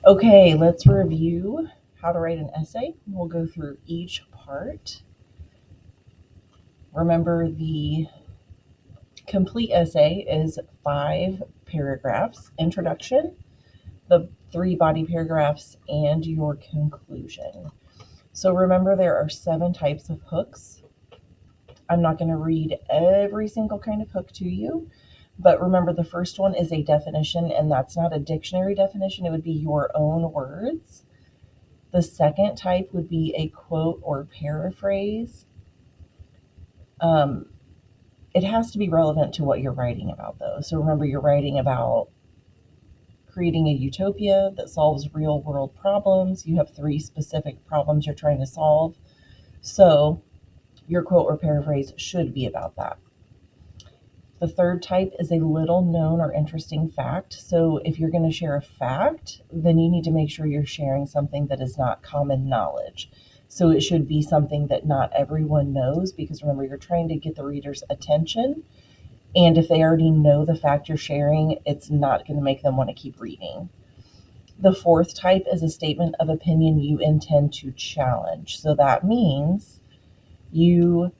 Okay, let's review how to write an essay. We'll go through each part. Remember, the complete essay is 5 paragraphs: introduction, the 3 body paragraphs, and your conclusion. So remember, there are 7 types of hooks. I'm not going to read every single kind of hook to you, but remember, the first one is a definition, and that's not a dictionary definition. It would be your own words. The second type would be a quote or paraphrase. Um, it has to be relevant to what you're writing about, though. So remember, you're writing about creating a utopia that solves real world problems. You have 3 specific problems you're trying to solve. So your quote or paraphrase should be about that. The third type is a little known or interesting fact. So if you're going to share a fact, then you need to make sure you're sharing something that is not common knowledge. So it should be something that not everyone knows, because remember, you're trying to get the reader's attention. And if they already know the fact you're sharing, it's not going to make them want to keep reading. The fourth type is a statement of opinion you intend to challenge. So that means you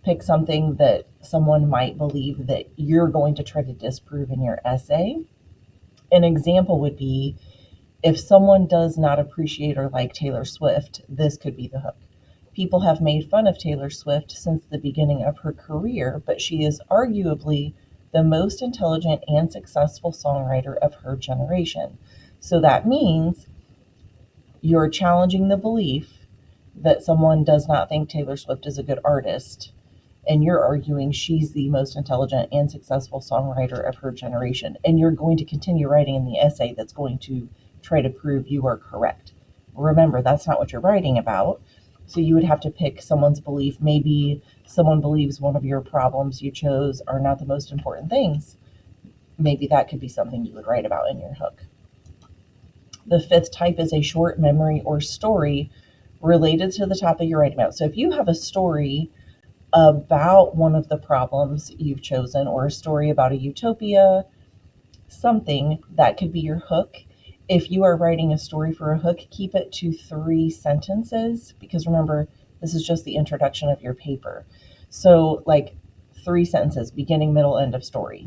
pick something that someone might believe that you're going to try to disprove in your essay. An example would be, if someone does not appreciate or like Taylor Swift, this could be the hook. People have made fun of Taylor Swift since the beginning of her career, but she is arguably the most intelligent and successful songwriter of her generation. So that means you're challenging the belief that someone does not think Taylor Swift is a good artist, and you're arguing she's the most intelligent and successful songwriter of her generation. And you're going to continue writing in the essay that's going to try to prove you are correct. Remember, that's not what you're writing about. So you would have to pick someone's belief. Maybe someone believes one of your problems you chose are not the most important things. Maybe that could be something you would write about in your hook. The fifth type is a short memory or story related to the topic you're writing about. So if you have a story about one of the problems you've chosen, or a story about a utopia, something that could be your hook. If you are writing a story for a hook, keep it to 3 sentences, because remember, this is just the introduction of your paper. So, like 3 sentences: beginning, middle, end of story.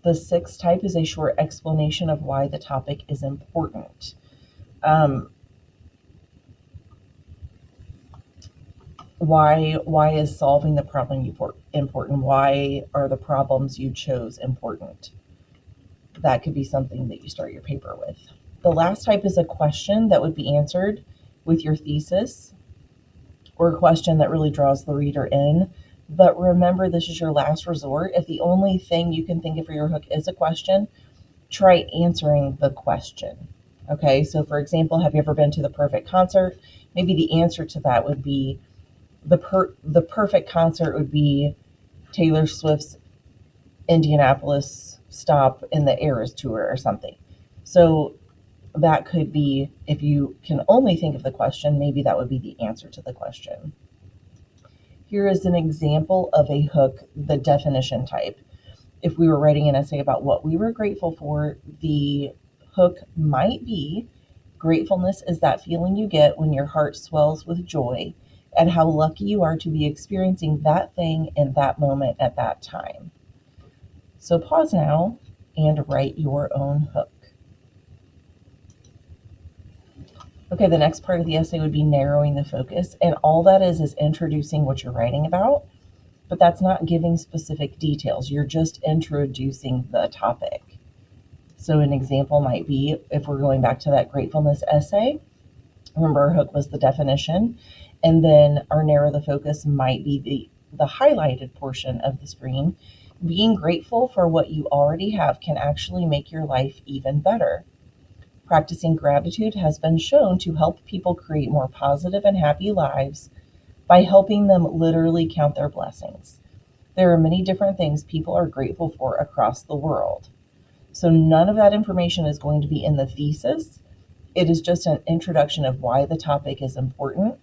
The sixth type is a short explanation of why the topic is important. Um, why is solving the problem important? Why are the problems you chose important? That could be something that you start your paper with. The last type is a question that would be answered with your thesis, or a question that really draws the reader in. But remember, this is your last resort. If the only thing you can think of for your hook is a question, try answering the question. Okay, so for example, have you ever been to the perfect concert? Maybe the answer to that would be, the perfect concert would be Taylor Swift's Indianapolis stop in the Eras tour or something. So that could be, if you can only think of the question, maybe that would be the answer to the question. Here is an example of a hook, the definition type. If we were writing an essay about what we were grateful for, the hook might be, gratefulness is that feeling you get when your heart swells with joy, and how lucky you are to be experiencing that thing in that moment at that time. So pause now and write your own hook. Okay, the next part of the essay would be narrowing the focus, and all that is introducing what you're writing about, but that's not giving specific details. You're just introducing the topic. So an example might be, if we're going back to that gratefulness essay, remember our hook was the definition, and then our narrow the focus might be the highlighted portion of the screen. Being grateful for what you already have can actually make your life even better. Practicing gratitude has been shown to help people create more positive and happy lives by helping them literally count their blessings. There are many different things people are grateful for across the world. So none of that information is going to be in the thesis. It is just an introduction of why the topic is important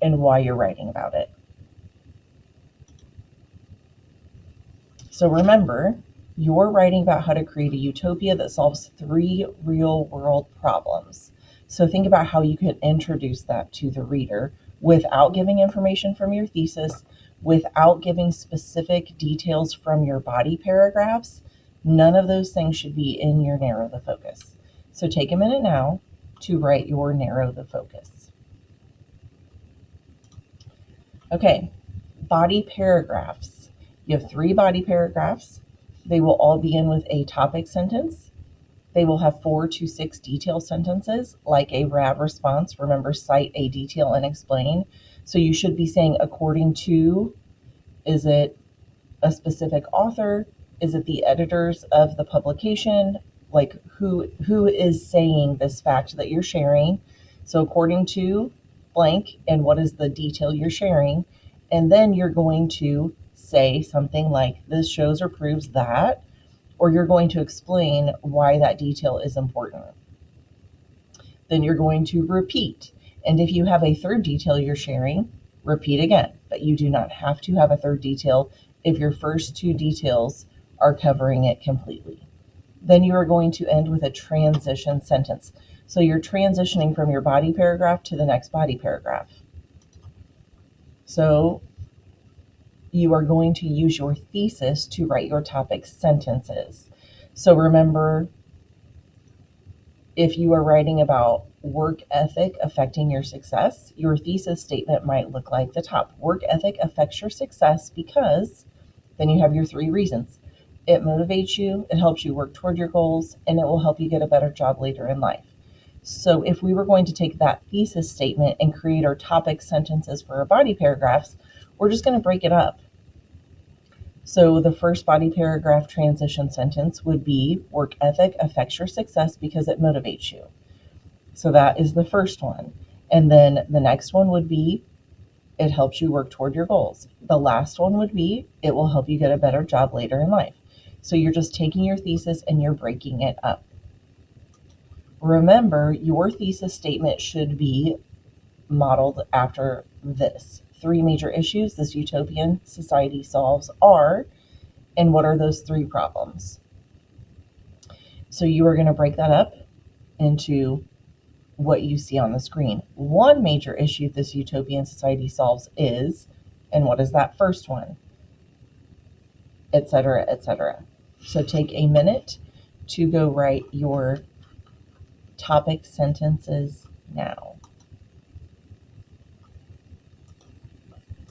and why you're writing about it. So remember, You're writing about how to create a utopia that solves 3 real world problems. So think about how you could introduce that to the reader without giving information from your thesis, without giving specific details from your body paragraphs. None of those things should be in your narrow the focus. So take a minute now to write your narrow the focus. Okay, body paragraphs. You have 3 body paragraphs. They will all begin with a topic sentence. They will have 4 to 6 detail sentences, like a RAV response. Remember, cite a detail and explain. So you should be saying, according to, is it a specific author? Is it the editors of the publication? Like who is saying this fact that you're sharing? So according to blank, and what is the detail you're sharing? And then you're going to say something like, this shows or proves that, or you're going to explain why that detail is important. Then you're going to repeat. And if you have a third detail you're sharing, repeat again. But you do not have to have a third detail if your first 2 details are covering it completely. Then you are going to end with a transition sentence. So you're transitioning from your body paragraph to the next body paragraph. So you are going to use your thesis to write your topic sentences. So remember, if you are writing about work ethic affecting your success, your thesis statement might look like the top. Work ethic affects your success because, then you have your 3 reasons. It motivates you, it helps you work toward your goals, and it will help you get a better job later in life. So if we were going to take that thesis statement and create our topic sentences for our body paragraphs, we're just going to break it up. So the first body paragraph transition sentence would be, work ethic affects your success because it motivates you. So that is the first one. And then the next one would be, it helps you work toward your goals. The last one would be, it will help you get a better job later in life. So you're just taking your thesis and you're breaking it up. Remember, your thesis statement should be modeled after this. 3 major issues this utopian society solves are, and what are those 3 problems? So you are going to break that up into what you see on the screen. One major issue this utopian society solves is, and what is that first one? Etc., etc. So take a minute to go write your topic sentences now.